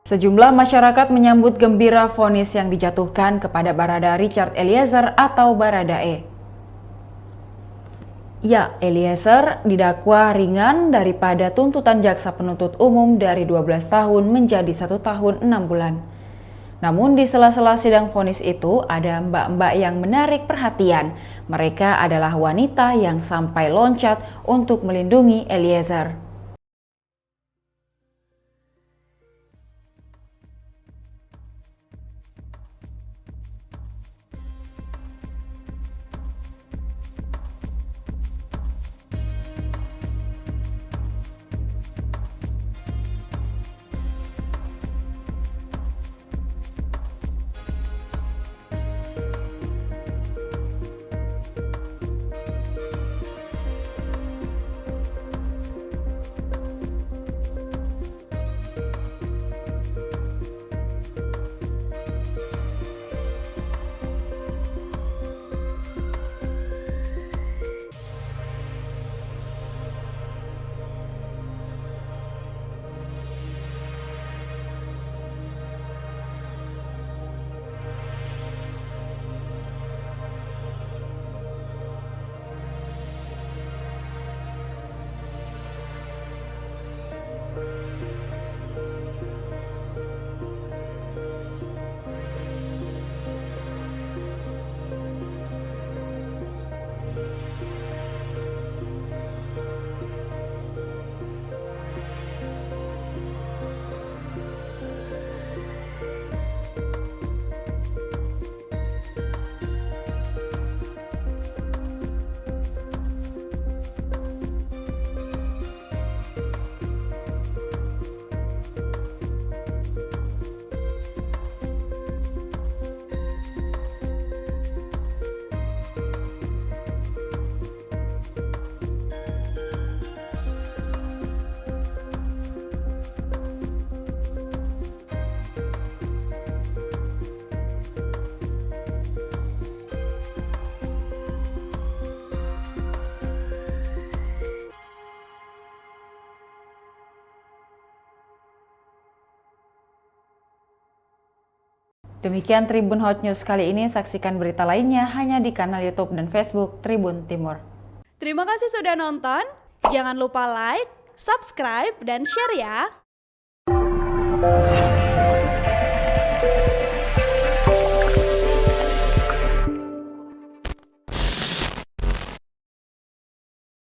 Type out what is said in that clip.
Sejumlah masyarakat menyambut gembira vonis yang dijatuhkan kepada Barada Richard Eliezer atau Baradae. Ya, Eliezer didakwa ringan daripada tuntutan jaksa penuntut umum dari 12 tahun menjadi 1 tahun 6 bulan. Namun di sela-sela sidang vonis itu ada mbak-mbak yang menarik perhatian. Mereka adalah wanita yang sampai loncat untuk melindungi Eliezer. Demikian Tribun Hot News kali ini, saksikan berita lainnya hanya di kanal YouTube dan Facebook Tribun Timur. Terima kasih sudah nonton, jangan lupa like, subscribe, dan share ya!